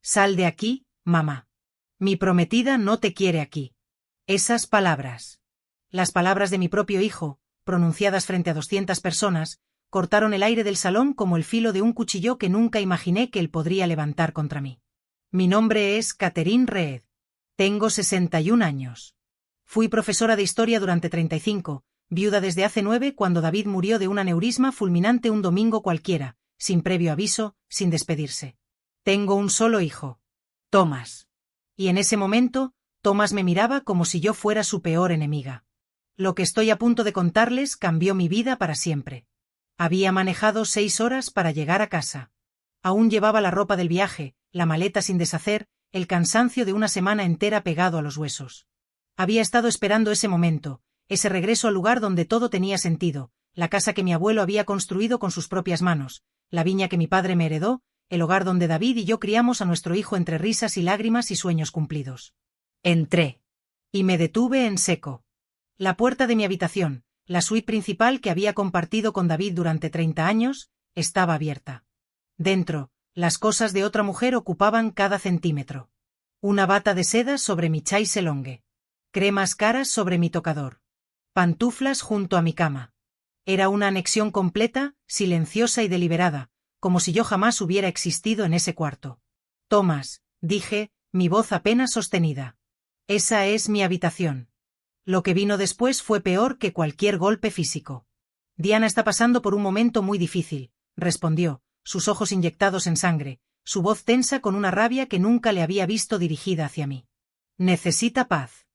Sal de aquí, mamá. Mi prometida no te quiere aquí. Esas palabras. Las palabras de mi propio hijo, pronunciadas frente a 200 personas, cortaron el aire del salón como el filo de un cuchillo que nunca imaginé que él podría levantar contra mí. Mi nombre es Catherine Reed. Tengo 61 años. Fui profesora de historia durante 35, viuda desde hace 9 cuando David murió de un aneurisma fulminante un domingo cualquiera, sin previo aviso, sin despedirse. Tengo un solo hijo. Thomas. Y en ese momento, Thomas me miraba como si yo fuera su peor enemiga. Lo que estoy a punto de contarles cambió mi vida para siempre. Había manejado 6 horas para llegar a casa. Aún llevaba la ropa del viaje, la maleta sin deshacer, el cansancio de una semana entera pegado a los huesos. Había estado esperando ese momento, ese regreso al lugar donde todo tenía sentido, la casa que mi abuelo había construido con sus propias manos, la viña que mi padre me heredó, el hogar donde David y yo criamos a nuestro hijo entre risas y lágrimas y sueños cumplidos. Entré. Y me detuve en seco. La puerta de mi habitación, la suite principal que había compartido con David durante 30 años, estaba abierta. Dentro, las cosas de otra mujer ocupaban cada centímetro. Una bata de seda sobre mi chaise longue. Cremas caras sobre mi tocador. Pantuflas junto a mi cama. Era una anexión completa, silenciosa y deliberada, como si yo jamás hubiera existido en ese cuarto. Thomas, dije, mi voz apenas sostenida. Esa es mi habitación. Lo que vino después fue peor que cualquier golpe físico. Diana está pasando por un momento muy difícil, respondió, sus ojos inyectados en sangre, su voz tensa con una rabia que nunca le había visto dirigida hacia mí. Necesita paz.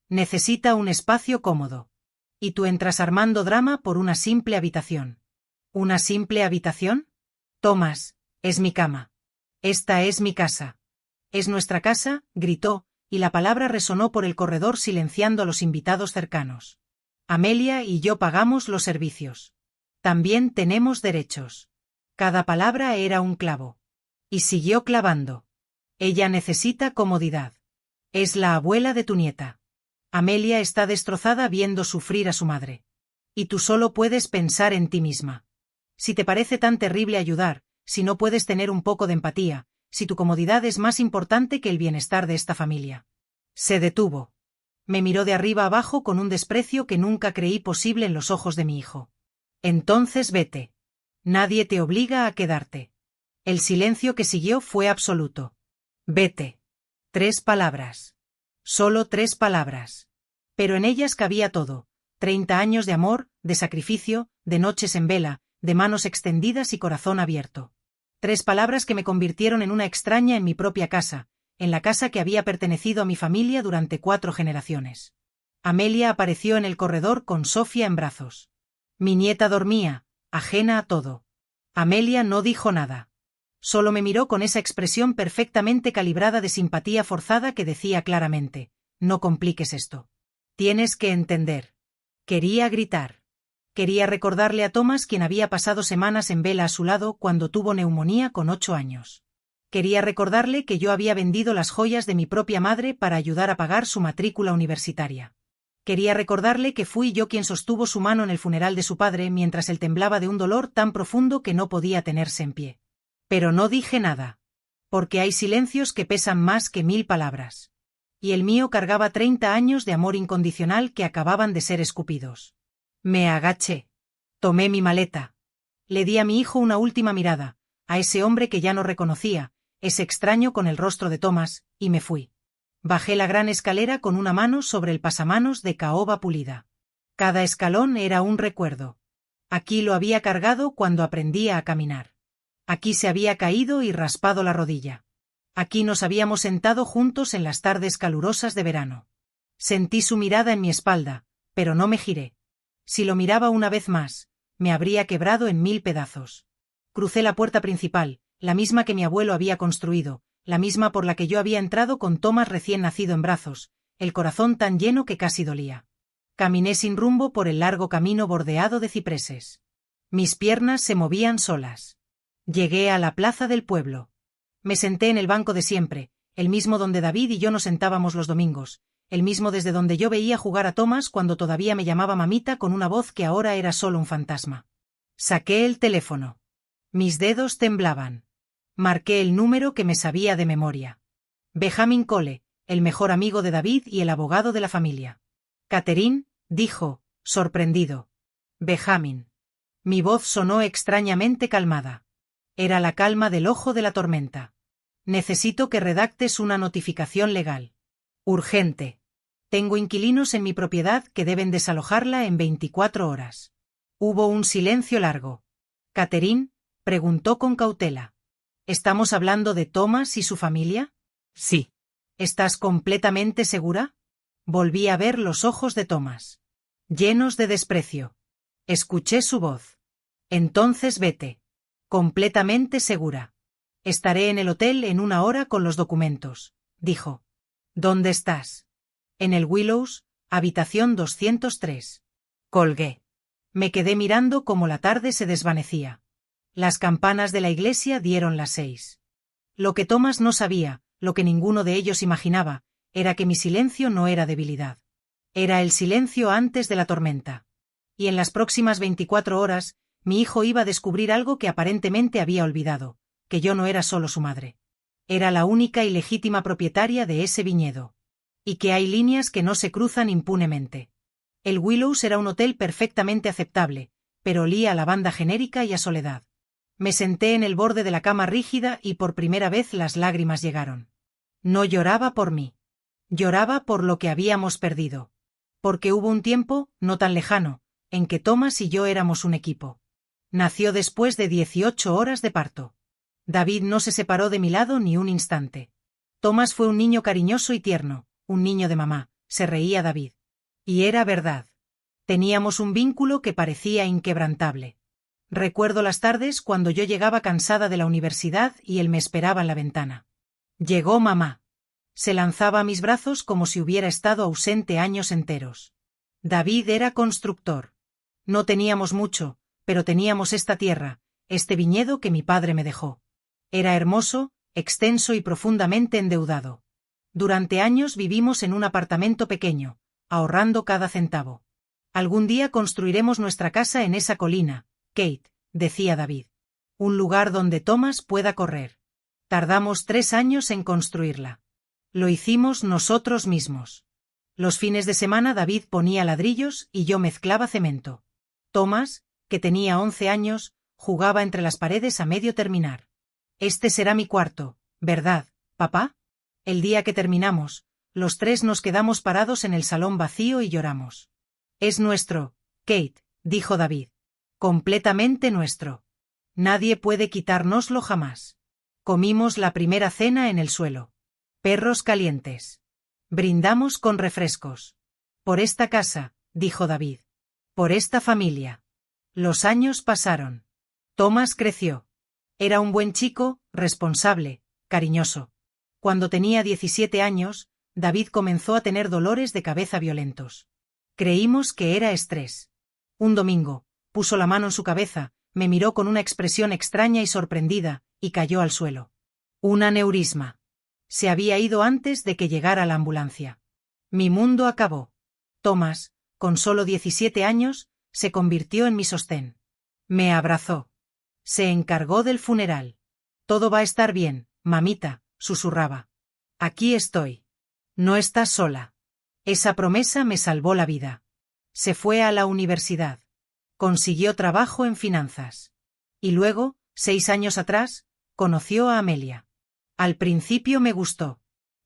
Necesita un espacio cómodo. Y tú entras armando drama por una simple habitación. ¿Una simple habitación? Thomas, es mi cama. Esta es mi casa. Es nuestra casa, gritó, y la palabra resonó por el corredor silenciando a los invitados cercanos. Amelia y yo pagamos los servicios. También tenemos derechos. Cada palabra era un clavo. Y siguió clavando. Ella necesita comodidad. Es la abuela de tu nieta. Amelia está destrozada viendo sufrir a su madre. Y tú solo puedes pensar en ti misma. Si te parece tan terrible ayudar, si no puedes tener un poco de empatía, si tu comodidad es más importante que el bienestar de esta familia. Se detuvo. Me miró de arriba abajo con un desprecio que nunca creí posible en los ojos de mi hijo. Entonces vete. Nadie te obliga a quedarte. El silencio que siguió fue absoluto. Vete. 3 palabras. Solo 3 palabras. Pero en ellas cabía todo. 30 años de amor, de sacrificio, de noches en vela, de manos extendidas y corazón abierto. 3 palabras que me convirtieron en una extraña en mi propia casa, en la casa que había pertenecido a mi familia durante 4 generaciones. Amelia apareció en el corredor con Sofía en brazos. Mi nieta dormía, ajena a todo. Amelia no dijo nada. Solo me miró con esa expresión perfectamente calibrada de simpatía forzada que decía claramente, no compliques esto. Tienes que entender. Quería gritar. Quería recordarle a Thomas quien había pasado semanas en vela a su lado cuando tuvo neumonía con 8 años. Quería recordarle que yo había vendido las joyas de mi propia madre para ayudar a pagar su matrícula universitaria. Quería recordarle que fui yo quien sostuvo su mano en el funeral de su padre mientras él temblaba de un dolor tan profundo que no podía tenerse en pie. Pero no dije nada. Porque hay silencios que pesan más que 1000 palabras. Y el mío cargaba 30 años de amor incondicional que acababan de ser escupidos. Me agaché. Tomé mi maleta. Le di a mi hijo una última mirada, a ese hombre que ya no reconocía, ese extraño con el rostro de Thomas, y me fui. Bajé la gran escalera con una mano sobre el pasamanos de caoba pulida. Cada escalón era un recuerdo. Aquí lo había cargado cuando aprendía a caminar. Aquí se había caído y raspado la rodilla. Aquí nos habíamos sentado juntos en las tardes calurosas de verano. Sentí su mirada en mi espalda, pero no me giré. Si lo miraba una vez más, me habría quebrado en 1000 pedazos. Crucé la puerta principal, la misma que mi abuelo había construido, la misma por la que yo había entrado con Thomas recién nacido en brazos, el corazón tan lleno que casi dolía. Caminé sin rumbo por el largo camino bordeado de cipreses. Mis piernas se movían solas. Llegué a la plaza del pueblo. Me senté en el banco de siempre, el mismo donde David y yo nos sentábamos los domingos, el mismo desde donde yo veía jugar a Thomas cuando todavía me llamaba mamita con una voz que ahora era solo un fantasma. Saqué el teléfono. Mis dedos temblaban. Marqué el número que me sabía de memoria. Benjamin Cole, el mejor amigo de David y el abogado de la familia. Catherine, dijo, sorprendido. Benjamin. Mi voz sonó extrañamente calmada. Era la calma del ojo de la tormenta. Necesito que redactes una notificación legal. Urgente. Tengo inquilinos en mi propiedad que deben desalojarla en 24 horas. Hubo un silencio largo. Catherine preguntó con cautela. ¿Estamos hablando de Thomas y su familia? Sí. ¿Estás completamente segura? Volví a ver los ojos de Thomas. Llenos de desprecio. Escuché su voz. Entonces vete. Completamente segura. Estaré en el hotel en 1 hora con los documentos, dijo. ¿Dónde estás? En el Willows, habitación 203. Colgué. Me quedé mirando cómo la tarde se desvanecía. Las campanas de la iglesia dieron las 6. Lo que Thomas no sabía, lo que ninguno de ellos imaginaba, era que mi silencio no era debilidad. Era el silencio antes de la tormenta. Y en las próximas 24 horas, mi hijo iba a descubrir algo que aparentemente había olvidado, que yo no era solo su madre. Era la única y legítima propietaria de ese viñedo. Y que hay líneas que no se cruzan impunemente. El Willows era un hotel perfectamente aceptable, pero olía a lavanda genérica y a soledad. Me senté en el borde de la cama rígida y por primera vez las lágrimas llegaron. No lloraba por mí. Lloraba por lo que habíamos perdido. Porque hubo un tiempo, no tan lejano, en que Thomas y yo éramos un equipo. Nació después de 18 horas de parto. David no se separó de mi lado ni un instante. Thomas fue un niño cariñoso y tierno, un niño de mamá, se reía David. Y era verdad. Teníamos un vínculo que parecía inquebrantable. Recuerdo las tardes cuando yo llegaba cansada de la universidad y él me esperaba en la ventana. Llegó mamá. Se lanzaba a mis brazos como si hubiera estado ausente años enteros. David era constructor. No teníamos mucho, pero teníamos esta tierra, este viñedo que mi padre me dejó. Era hermoso, extenso y profundamente endeudado. Durante años vivimos en un apartamento pequeño, ahorrando cada centavo. Algún día construiremos nuestra casa en esa colina, Kate, decía David. Un lugar donde Thomas pueda correr. Tardamos 3 años en construirla. Lo hicimos nosotros mismos. Los fines de semana David ponía ladrillos y yo mezclaba cemento. Thomas, que tenía 11 años, jugaba entre las paredes a medio terminar. Este será mi cuarto, ¿verdad, papá? El día que terminamos, los 3 nos quedamos parados en el salón vacío y lloramos. Es nuestro, Kate, dijo David. Completamente nuestro. Nadie puede quitárnoslo jamás. Comimos la primera cena en el suelo. Perros calientes. Brindamos con refrescos. Por esta casa, dijo David. Por esta familia. Los años pasaron. Thomas creció. Era un buen chico, responsable, cariñoso. Cuando tenía 17 años, David comenzó a tener dolores de cabeza violentos. Creímos que era estrés. Un domingo, puso la mano en su cabeza, me miró con una expresión extraña y sorprendida, y cayó al suelo. Un aneurisma. Se había ido antes de que llegara la ambulancia. Mi mundo acabó. Thomas, con solo 17 años, se convirtió en mi sostén. Me abrazó. Se encargó del funeral. Todo va a estar bien, mamita, susurraba. Aquí estoy. No estás sola. Esa promesa me salvó la vida. Se fue a la universidad. Consiguió trabajo en finanzas. Y luego, 6 años atrás, conoció a Amelia. Al principio me gustó.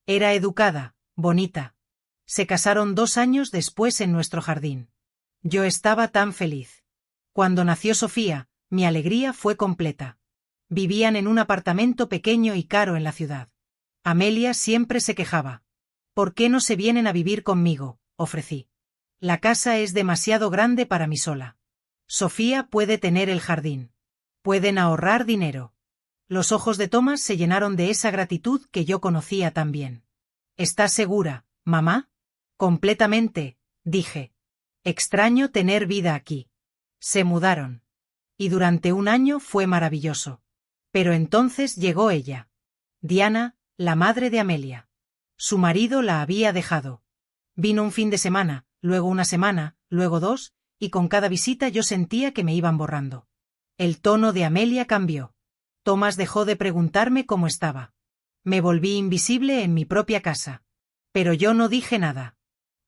Era educada, bonita. Se casaron 2 años después en nuestro jardín. Yo estaba tan feliz. Cuando nació Sofía, mi alegría fue completa. Vivían en un apartamento pequeño y caro en la ciudad. Amelia siempre se quejaba. ¿Por qué no se vienen a vivir conmigo?, ofrecí. La casa es demasiado grande para mí sola. Sofía puede tener el jardín. Pueden ahorrar dinero. Los ojos de Thomas se llenaron de esa gratitud que yo conocía tan bien. ¿Estás segura, mamá? Completamente, dije. Extraño tener vida aquí. Se mudaron. Y durante 1 año fue maravilloso. Pero entonces llegó ella. Diana, la madre de Amelia. Su marido la había dejado. Vino un fin de semana, luego 1 semana, luego 2, y con cada visita yo sentía que me iban borrando. El tono de Amelia cambió. Thomas dejó de preguntarme cómo estaba. Me volví invisible en mi propia casa. Pero yo no dije nada.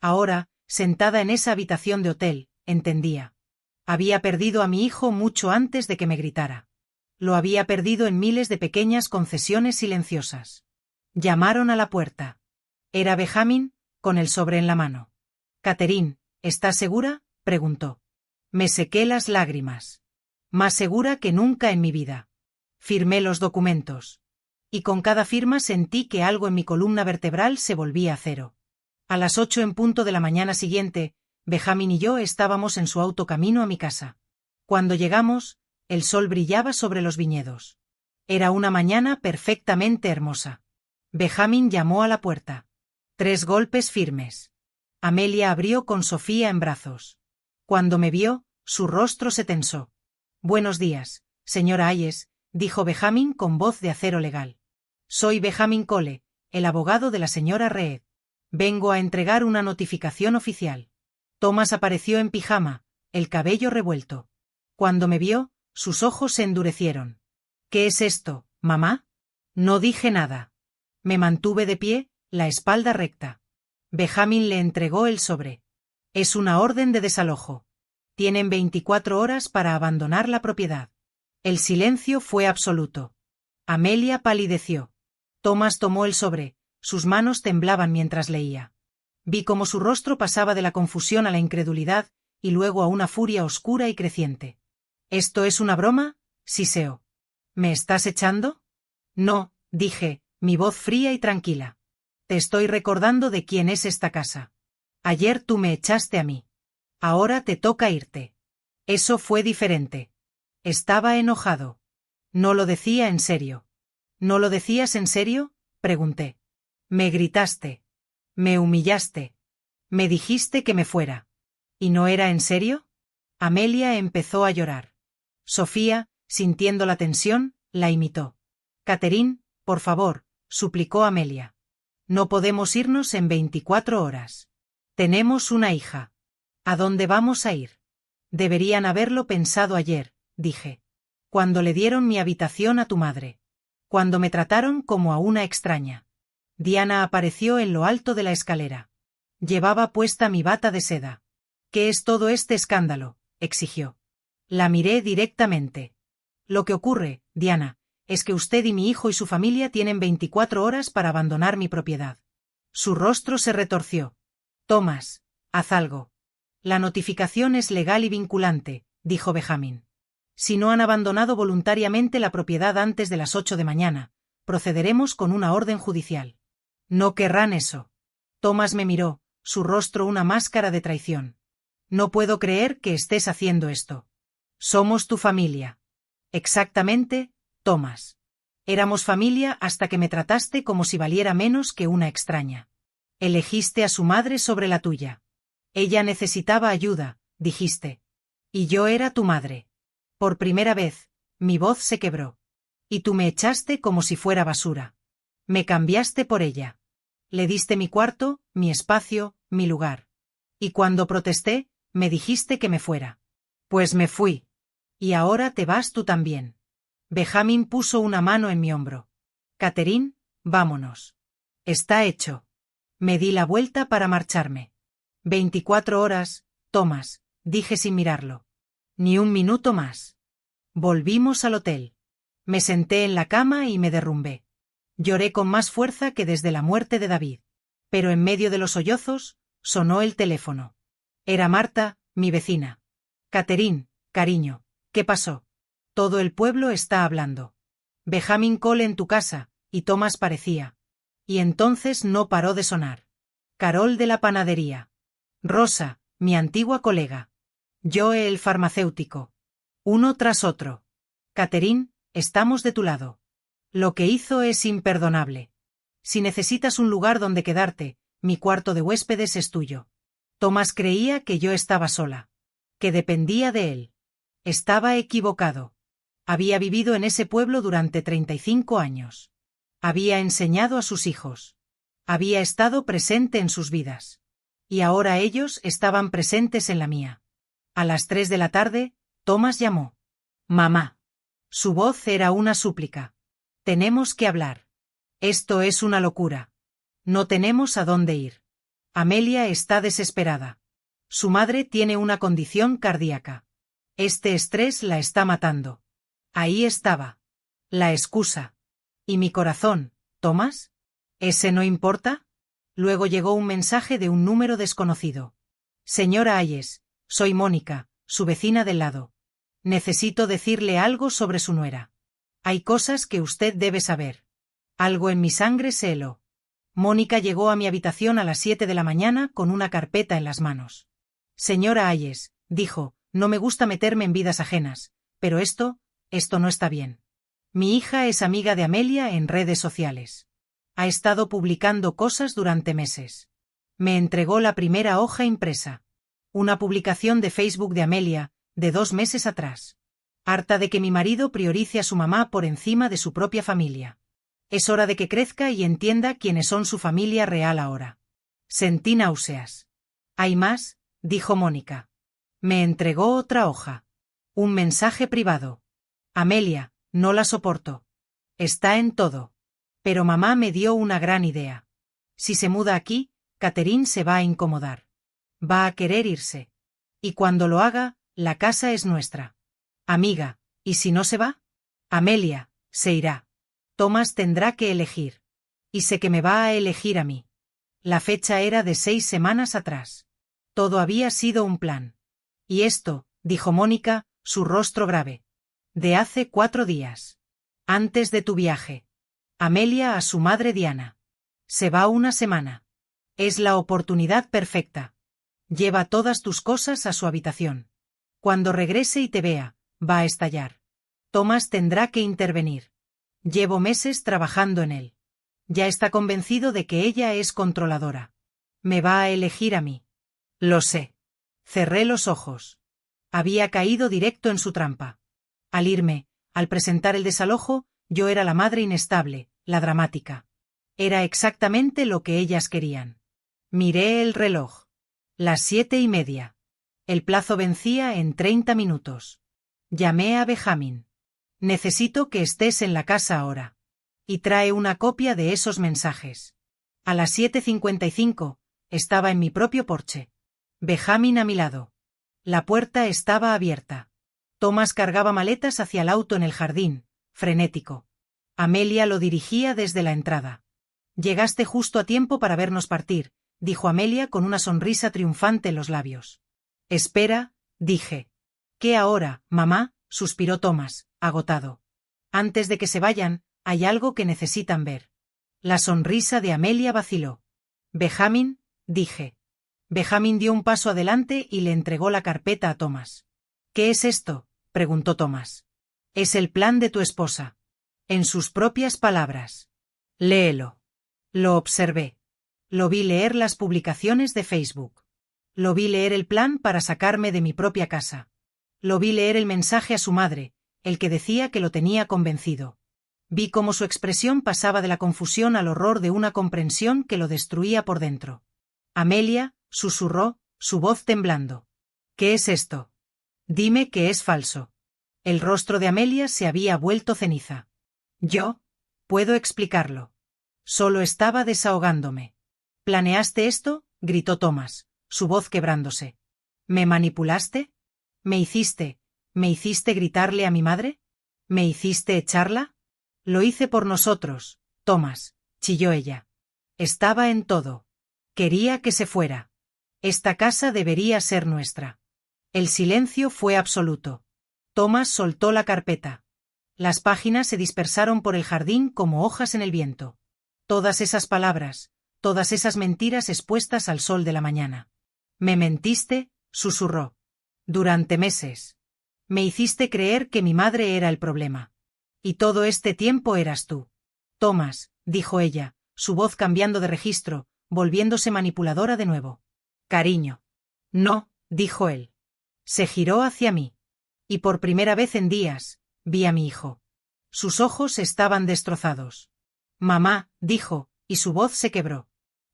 Ahora, sentada en esa habitación de hotel, entendía. Había perdido a mi hijo mucho antes de que me gritara. Lo había perdido en miles de pequeñas concesiones silenciosas. Llamaron a la puerta. Era Benjamin, con el sobre en la mano. «Catherine, ¿estás segura?», preguntó. Me sequé las lágrimas. Más segura que nunca en mi vida. Firmé los documentos. Y con cada firma sentí que algo en mi columna vertebral se volvía a cero. A las 8 en punto de la mañana siguiente, Benjamin y yo estábamos en su auto camino a mi casa. Cuando llegamos, el sol brillaba sobre los viñedos. Era una mañana perfectamente hermosa. Benjamin llamó a la puerta. 3 golpes firmes. Amelia abrió con Sofía en brazos. Cuando me vio, su rostro se tensó. «Buenos días, señora Hayes», dijo Benjamin con voz de acero legal. «Soy Benjamin Cole, el abogado de la señora Reed. Vengo a entregar una notificación oficial». Thomas apareció en pijama, el cabello revuelto. Cuando me vio, sus ojos se endurecieron. «¿Qué es esto, mamá?». No dije nada. Me mantuve de pie, la espalda recta. Benjamin le entregó el sobre. «Es una orden de desalojo. Tienen 24 horas para abandonar la propiedad». El silencio fue absoluto. Amelia palideció. Thomas tomó el sobre, sus manos temblaban mientras leía. Vi cómo su rostro pasaba de la confusión a la incredulidad, y luego a una furia oscura y creciente. «¿Esto es una broma?», siseó. «¿Me estás echando?». «No», dije, mi voz fría y tranquila. «Te estoy recordando de quién es esta casa. Ayer tú me echaste a mí. Ahora te toca irte». Eso fue diferente. Estaba enojado. No lo decía en serio. ¿No lo decías en serio?, pregunté. Me gritaste. Me humillaste. Me dijiste que me fuera. ¿Y no era en serio? Amelia empezó a llorar. Sofía, sintiendo la tensión, la imitó. «Catherine, por favor», suplicó Amelia. «No podemos irnos en 24 horas. Tenemos una hija. ¿A dónde vamos a ir?». «Deberían haberlo pensado ayer», dije. «Cuando le dieron mi habitación a tu madre. Cuando me trataron como a una extraña». Diana apareció en lo alto de la escalera. Llevaba puesta mi bata de seda. «¿Qué es todo este escándalo?», exigió. La miré directamente. «Lo que ocurre, Diana, es que usted y mi hijo y su familia tienen 24 horas para abandonar mi propiedad». Su rostro se retorció. «Thomas, haz algo». «La notificación es legal y vinculante», dijo Benjamin. «Si no han abandonado voluntariamente la propiedad antes de las 8 de mañana, procederemos con una orden judicial». «No querrán eso». Thomas me miró, su rostro una máscara de traición. «No puedo creer que estés haciendo esto. Somos tu familia». «Exactamente, Thomas. Éramos familia hasta que me trataste como si valiera menos que una extraña. Elegiste a su madre sobre la tuya. Ella necesitaba ayuda», dijiste. «Y yo era tu madre». Por primera vez, mi voz se quebró. «Y tú me echaste como si fuera basura. Me cambiaste por ella. Le diste mi cuarto, mi espacio, mi lugar. Y cuando protesté, me dijiste que me fuera. Pues me fui. Y ahora te vas tú también». Benjamin puso una mano en mi hombro. «Catherine, vámonos». «Está hecho». Me di la vuelta para marcharme. 24 horas, Thomas, dije sin mirarlo. Ni un minuto más. Volvimos al hotel. Me senté en la cama y me derrumbé. Lloré con más fuerza que desde la muerte de David. Pero en medio de los sollozos, sonó el teléfono. Era Marta, mi vecina. «Catherine, cariño, ¿qué pasó? Todo el pueblo está hablando. Benjamin Cole en tu casa», y Thomas parecía. Y entonces no paró de sonar. Carol de la panadería. Rosa, mi antigua colega. Joe el farmacéutico. Uno tras otro. «Catherine, estamos de tu lado. Lo que hizo es imperdonable. Si necesitas un lugar donde quedarte, mi cuarto de huéspedes es tuyo». Thomas creía que yo estaba sola. Que dependía de él. Estaba equivocado. Había vivido en ese pueblo durante 35 años. Había enseñado a sus hijos. Había estado presente en sus vidas. Y ahora ellos estaban presentes en la mía. A las 3 de la tarde, Thomas llamó. «Mamá». Su voz era una súplica. Tenemos que hablar. Esto es una locura. No tenemos a dónde ir. Amelia está desesperada. Su madre tiene una condición cardíaca. Este estrés la está matando. Ahí estaba. La excusa. ¿Y mi corazón, Thomas? ¿Ese no importa? Luego llegó un mensaje de un número desconocido. Señora Hayes, soy Mónica, su vecina del lado. Necesito decirle algo sobre su nuera. Hay cosas que usted debe saber. Algo en mi sangre se heló. Mónica llegó a mi habitación a las 7 de la mañana con una carpeta en las manos. Señora Hayes, dijo, no me gusta meterme en vidas ajenas, pero esto no está bien. Mi hija es amiga de Amelia en redes sociales. Ha estado publicando cosas durante meses. Me entregó la primera hoja impresa. Una publicación de Facebook de Amelia, de 2 meses atrás. Harta de que mi marido priorice a su mamá por encima de su propia familia. Es hora de que crezca y entienda quiénes son su familia real ahora. Sentí náuseas. ¿Hay más?, dijo Mónica. Me entregó otra hoja. Un mensaje privado. Amelia, no la soporto. Está en todo. Pero mamá me dio una gran idea. Si se muda aquí, Catherine se va a incomodar. Va a querer irse. Y cuando lo haga, la casa es nuestra. Amiga, ¿y si no se va? Amelia, se irá. Thomas tendrá que elegir. Y sé que me va a elegir a mí. La fecha era de 6 semanas atrás. Todo había sido un plan. Y esto, dijo Mónica, su rostro grave. De hace 4 días. Antes de tu viaje. Amelia a su madre Diana. Se va una semana. Es la oportunidad perfecta. Lleva todas tus cosas a su habitación. Cuando regrese y te vea, va a estallar. Thomas tendrá que intervenir. Llevo meses trabajando en él. Ya está convencido de que ella es controladora. Me va a elegir a mí. Lo sé. Cerré los ojos. Había caído directo en su trampa. Al irme, al presentar el desalojo, yo era la madre inestable, la dramática. Era exactamente lo que ellas querían. Miré el reloj. Las 7:30. El plazo vencía en 30 minutos. Llamé a Benjamin. Necesito que estés en la casa ahora. Y trae una copia de esos mensajes. A las 7:55, estaba en mi propio porche. Benjamin a mi lado. La puerta estaba abierta. Thomas cargaba maletas hacia el auto en el jardín, frenético. Amelia lo dirigía desde la entrada. Llegaste justo a tiempo para vernos partir, dijo Amelia con una sonrisa triunfante en los labios. Espera, dije. ¿Qué ahora, mamá?, suspiró Thomas, agotado. Antes de que se vayan, hay algo que necesitan ver. La sonrisa de Amelia vaciló. Benjamin, dije. Benjamin dio un paso adelante y le entregó la carpeta a Thomas. ¿Qué es esto?, preguntó Thomas. Es el plan de tu esposa. En sus propias palabras. Léelo. Lo observé. Lo vi leer las publicaciones de Facebook. Lo vi leer el plan para sacarme de mi propia casa. Lo vi leer el mensaje a su madre, el que decía que lo tenía convencido. Vi cómo su expresión pasaba de la confusión al horror de una comprensión que lo destruía por dentro. Amelia, susurró, su voz temblando. ¿Qué es esto? Dime que es falso. El rostro de Amelia se había vuelto ceniza. Yo puedo explicarlo. Solo estaba desahogándome. ¿Planeaste esto?, gritó Thomas, su voz quebrándose. ¿Me manipulaste? ¿Me hiciste gritarle a mi madre? ¿Me hiciste echarla? Lo hice por nosotros, Thomas, chilló ella. Estaba en todo. Quería que se fuera. Esta casa debería ser nuestra. El silencio fue absoluto. Thomas soltó la carpeta. Las páginas se dispersaron por el jardín como hojas en el viento. Todas esas palabras, todas esas mentiras expuestas al sol de la mañana. Me mentiste, susurró. Durante meses. Me hiciste creer que mi madre era el problema. Y todo este tiempo eras tú. Thomas, dijo ella, su voz cambiando de registro, volviéndose manipuladora de nuevo. Cariño. No, dijo él. Se giró hacia mí. Y por primera vez en días, vi a mi hijo. Sus ojos estaban destrozados. Mamá, dijo, y su voz se quebró.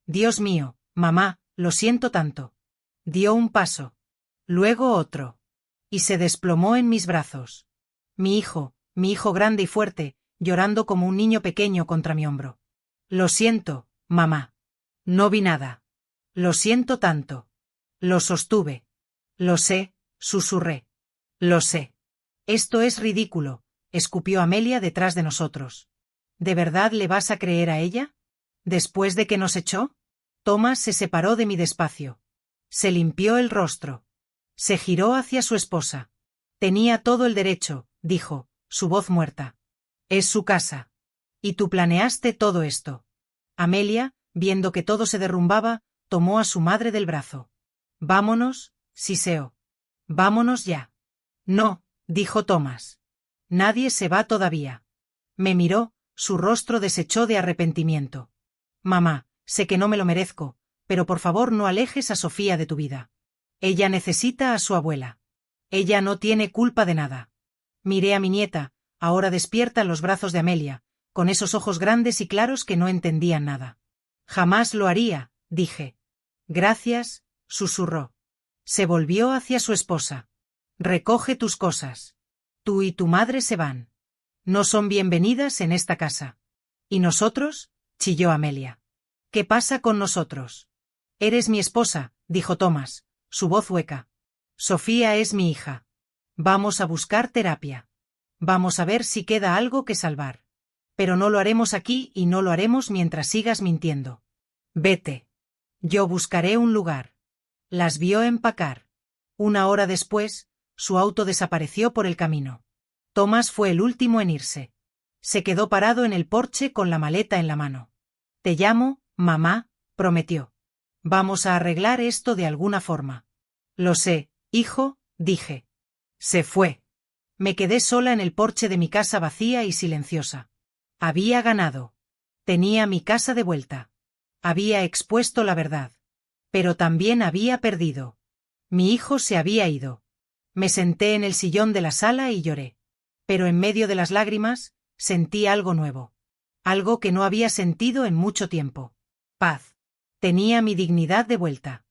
Dios mío, mamá, lo siento tanto. Dio un paso. Luego otro. Y se desplomó en mis brazos. Mi hijo mi hijo grande y fuerte, llorando como un niño pequeño contra mi hombro. Lo siento, mamá. No vi nada. Lo siento tanto. Lo sostuve. Lo sé, susurré. Lo sé. Esto es ridículo, escupió Amelia detrás de nosotros. ¿De verdad le vas a creer a ella? ¿Después de que nos echó? Thomas se separó de mí despacio. Se limpió el rostro. Se giró hacia su esposa. Tenía todo el derecho, dijo, su voz muerta. Es su casa. Y tú planeaste todo esto. Amelia, viendo que todo se derrumbaba, tomó a su madre del brazo. Vámonos, siseó. Vámonos ya. No, dijo Thomas. Nadie se va todavía. Me miró, su rostro desechó de arrepentimiento. Mamá, sé que no me lo merezco, pero por favor no alejes a Sofía de tu vida. Ella necesita a su abuela. Ella no tiene culpa de nada. Miré a mi nieta, ahora despierta en los brazos de Amelia, con esos ojos grandes y claros que no entendían nada. Jamás lo haría, dije. Gracias, susurró. Se volvió hacia su esposa. Recoge tus cosas. Tú y tu madre se van. No son bienvenidas en esta casa. ¿Y nosotros? Chilló Amelia. ¿Qué pasa con nosotros? Eres mi esposa, dijo Thomas, su voz hueca. Sofía es mi hija. Vamos a buscar terapia. Vamos a ver si queda algo que salvar. Pero no lo haremos aquí y no lo haremos mientras sigas mintiendo. Vete. Yo buscaré un lugar. Las vio empacar. 1 hora después, su auto desapareció por el camino. Thomas fue el último en irse. Se quedó parado en el porche con la maleta en la mano. Te llamo, mamá, prometió. Vamos a arreglar esto de alguna forma. Lo sé, hijo, dije. Se fue. Me quedé sola en el porche de mi casa vacía y silenciosa. Había ganado. Tenía mi casa de vuelta. Había expuesto la verdad. Pero también había perdido. Mi hijo se había ido. Me senté en el sillón de la sala y lloré. Pero en medio de las lágrimas, sentí algo nuevo. Algo que no había sentido en mucho tiempo. Paz. Tenía mi dignidad de vuelta.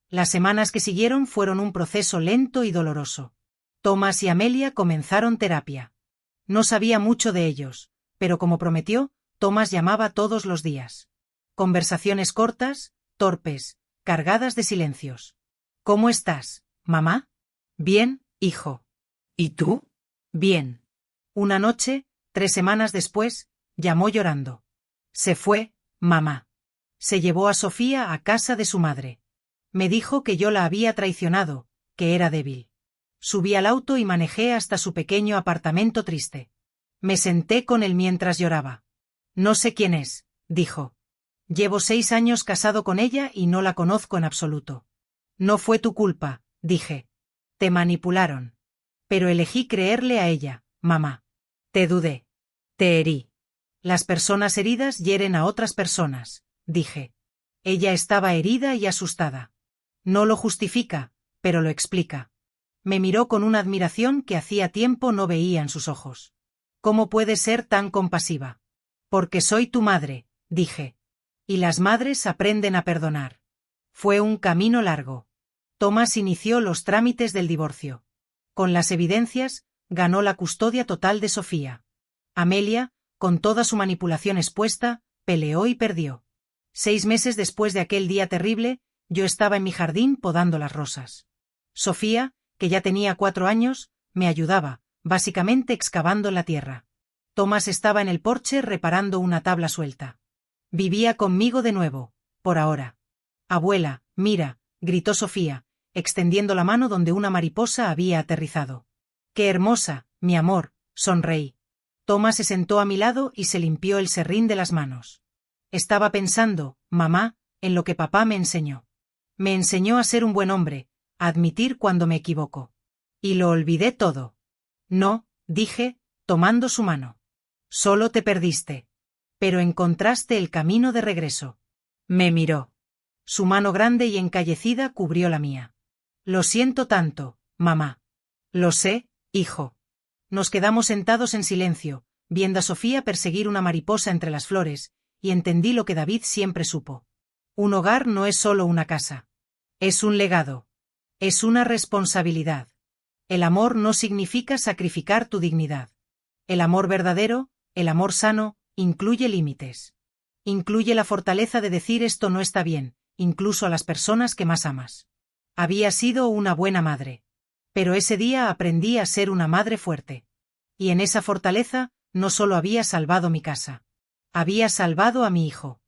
Las semanas que siguieron fueron un proceso lento y doloroso. Thomas y Amelia comenzaron terapia. No sabía mucho de ellos, pero como prometió, Thomas llamaba todos los días. Conversaciones cortas, torpes, cargadas de silencios. ¿Cómo estás, mamá? Bien, hijo. ¿Y tú? Bien. Una noche, 3 semanas después, llamó llorando. Se fue, mamá. Se llevó a Sofía a casa de su madre. Me dijo que yo la había traicionado, que era débil. Subí al auto y manejé hasta su pequeño apartamento triste. Me senté con él mientras lloraba. No sé quién es, dijo. Llevo 6 años casado con ella y no la conozco en absoluto. No fue tu culpa, dije. Te manipularon. Pero elegí creerle a ella, mamá. Te dudé. Te herí. Las personas heridas hieren a otras personas, dije. Ella estaba herida y asustada. No lo justifica, pero lo explica. Me miró con una admiración que hacía tiempo no veía en sus ojos. ¿Cómo puedes ser tan compasiva? Porque soy tu madre, dije. Y las madres aprenden a perdonar. Fue un camino largo. Thomas inició los trámites del divorcio. Con las evidencias, ganó la custodia total de Sofía. Amelia, con toda su manipulación expuesta, peleó y perdió. 6 meses después de aquel día terrible, yo estaba en mi jardín podando las rosas. Sofía, que ya tenía 4 años, me ayudaba, básicamente excavando la tierra. Thomas estaba en el porche reparando una tabla suelta. Vivía conmigo de nuevo, por ahora. Abuela, mira, gritó Sofía, extendiendo la mano donde una mariposa había aterrizado. ¡Qué hermosa, mi amor!, sonreí. Thomas se sentó a mi lado y se limpió el serrín de las manos. Estaba pensando, mamá, en lo que papá me enseñó. Me enseñó a ser un buen hombre, a admitir cuando me equivoco. Y lo olvidé todo. No, dije, tomando su mano. Solo te perdiste. Pero encontraste el camino de regreso. Me miró. Su mano grande y encallecida cubrió la mía. Lo siento tanto, mamá. Lo sé, hijo. Nos quedamos sentados en silencio, viendo a Sofía perseguir una mariposa entre las flores, y entendí lo que David siempre supo. Un hogar no es solo una casa. Es un legado. Es una responsabilidad. El amor no significa sacrificar tu dignidad. El amor verdadero, el amor sano, incluye límites. Incluye la fortaleza de decir esto no está bien, incluso a las personas que más amas. Había sido una buena madre. Pero ese día aprendí a ser una madre fuerte. Y en esa fortaleza, no solo había salvado mi casa. Había salvado a mi hijo.